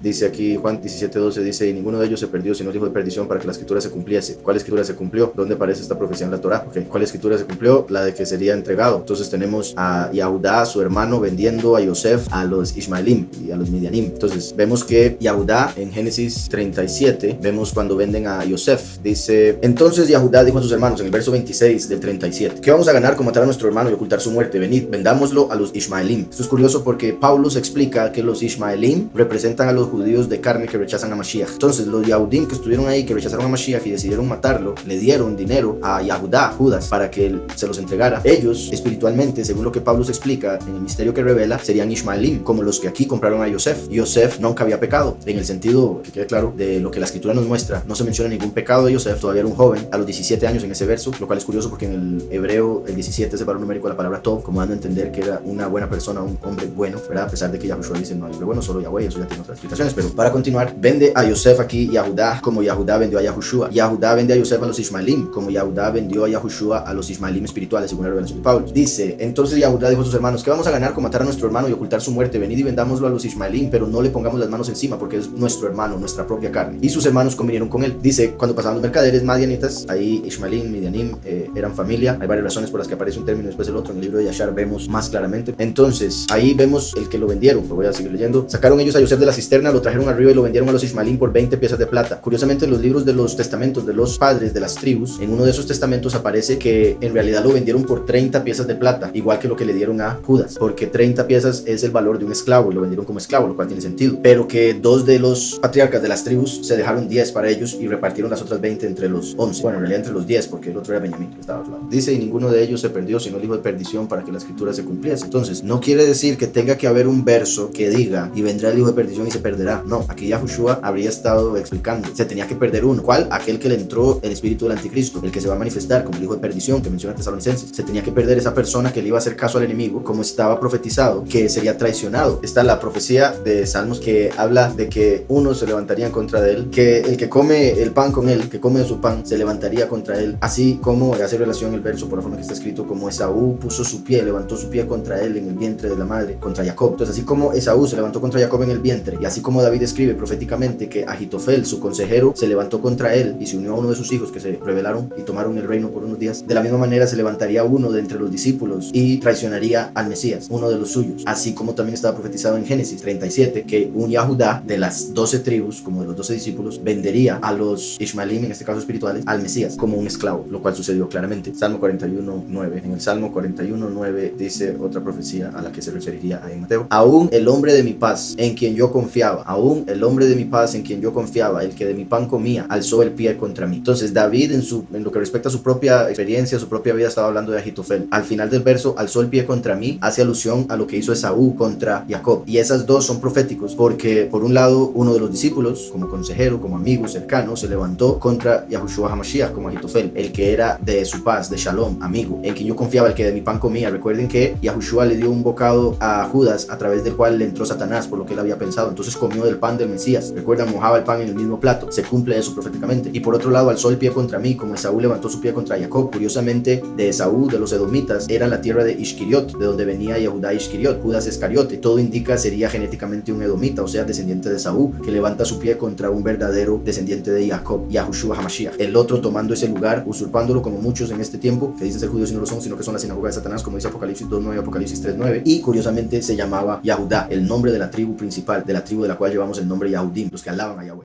Dice aquí Juan 17:12, dice, y ninguno de ellos se perdió, sino el hijo de perdición, para que la escritura se cumpliese. ¿Cuál escritura se cumplió? ¿Dónde aparece esta profecía en la Torá? Okay. ¿Cuál escritura se cumplió? La de que sería entregado. Entonces tenemos a Yahudá, su hermano, vendiendo a Yosef a los Ismaelim y a los Midianim. Entonces vemos que Yahudá en Génesis 37, vemos cuando venden a Yosef. Dice, entonces Yahudá dijo a sus hermanos en el verso 26 del 37, ¿qué vamos a ganar con matar a nuestro hermano y ocultar su muerte? Venid, vendámoslo a los Ismaelim. Esto es curioso porque Pablo se explica que los Ismaelim representan a los judíos de carne que rechazan a Mashiach. Entonces los Yahudim que estuvieron ahí, que rechazaron a Mashiach y decidieron matarlo, le dieron dinero a Yahudá, Judas, para que él se los entregara. Ellos, espiritualmente, según lo que Pablo se explica en el misterio que revela, serían Ismaelim, como los que aquí compraron a Yosef. Yosef nunca había pecado, en el sentido, que quede claro, de lo que la escritura nos muestra. No se menciona ningún pecado de Yosef, todavía era un joven, a los 17 años en ese verso, lo cual es curioso porque en el hebreo el 17 es el valor numérico de la palabra Tov, como dando a entender que era una buena persona, un hombre bueno, ¿verdad? A pesar de que Yahushua dice no hay hombre bueno, solo Yahweh, eso ya tiene otras explicaciones, pero para continuar, vende a Yosef aquí Yahudá, como Yahudá vendió a Yahushua. Yahudá vende a Yosef a los Ismaelim, como Yahudá vendió a Yahushua a los Ismaelim espirituales, según la revelación de Pablo. Dice, entonces Yahudá dijo a sus hermanos, ¿qué vamos a ganar con matar a nuestro hermano y ocultar su muerte? Venid y vendámoslo a los Ismaelim, pero no le pongamos las manos encima, porque es nuestro hermano, nuestra propia carne. Y sus hermanos convinieron con él. Dice, cuando pasaban los mercaderes madianitas, ahí Ismaelim, Midianim, eran familia. Hay varias razones por las que aparece un término y después el otro. En el libro de Yashar vemos más claramente. Entonces, ahí vemos el que lo vendieron. Lo voy a seguir leyendo. Sacaron ellos a Yosef de la cisterna, lo trajeron arriba y lo vendieron a los Ismaelim por 20 piezas de plata. Curiosamente, en los libros de los testamentos de los padres de las tribus, en uno de esos testamentos aparece que en realidad lo vendieron por 30 piezas de plata, igual que lo que le dieron a Judas, porque 30 piezas es el valor de un esclavo y lo vendieron como esclavo, lo cual tiene sentido. Pero que dos de los patriarcas de las tribus se dejaron 10 para ellos y repartieron las otras 20 entre los 11. Bueno, en realidad entre los 10, porque el otro era Benjamín, que estaba al lado. Dice, y ninguno de ellos se perdió, sino el hijo de perdición, para que la escritura se cumpliese. Entonces, no quiere decir que tenga que haber un verso que diga, y vendrá el hijo de perdición y se perderá. No, aquí Yahushua habría estado explicando, se tenía que perder uno. ¿Cuál? Aquel que le entró el espíritu del anticristo, el que se va a manifestar como el hijo de perdición que menciona Tesalonicenses. Se tenía que perder esa persona que le iba a hacer caso al enemigo, como estaba profetizado, que sería traicionado. Está la profecía de Salmos que habla de que unos se levantarían contra de él, que el que come el pan con él, que come de su pan, se levantaría contra él, así como hace relación el verso por la forma que está escrito, como Esaú puso su pie, levantó su pie contra él en el vientre de la madre, contra Jacob. Entonces, así como Esaú se levantó contra Jacob en el vientre, y así como David escribe proféticamente que Ahitofel, su consejero, se levantó contra él y se unió a uno de sus hijos que se rebelaron y tomaron el reino por unos días, de la misma manera se levantaría uno de entre los discípulos y traicionaría al Mesías, uno de los suyos, así como también estaba profetizado en Génesis 37 que un Yahudá de las 12 tribus, como de los 12 discípulos, vendería a los Ismaelim, en este caso espirituales, al Mesías como un esclavo, lo cual sucedió claramente. Salmo 41:9. En el Salmo 41:9 dice otra profecía a la que se referiría ahí en Mateo. Aún el hombre de mi paz, en quien yo confiaba, aún el hombre de mi paz, en quien yo confiaba, el que de mi pan comía, alzó el pie contra mí. Entonces David, en lo que respecta a su propia experiencia, su propia vida, estaba hablando de Ahitofel. Al final del verso, alzó el pie contra mí, hace alusión a lo que hizo Esaú contra Jacob. Y esas dos son proféticos, porque por un lado, uno de los discípulos, como consejero, como amigo cercano, se levantó contra Yahushua HaMashiach, como Ahitofel, el que era de su paz, de Shalom, amigo, en quien yo confiaba, el que de mi pan comía. Recuerden que Yahushua le dio un bocado a Judas, a través del cual le entró Satanás, por lo que él había pensado. Entonces comió del pan del Mesías. Recuerdan, mojaba el pan en el mismo plato. Se cumple eso proféticamente. Y por otro lado, alzó el pie contra mí, como Esaú levantó su pie contra Jacob. Curiosamente, de Esaú, de los edomitas, era la tierra de Ishkiriot, de donde venía Yehudá Ishkiriot, Judas Iscariote. Todo indica sería genéticamente un edomita, o sea, descendiente de Esaú, que levanta su pie contra un verdadero descendiente de Jacob, Yahushua HaMashiach. El otro tomando ese lugar, usurpándolo, como muchos en este tiempo, que dicen ser judíos y no lo son, sino que son la sinagoga de Satanás, como dice Apocalipsis 2:9, Apocalipsis 3:9. Y curiosamente se llamaba Yahudá, el nombre de la tribu principal, de la tribu de la cual llevamos el nombre Yahudim, los que alaban a Yahweh.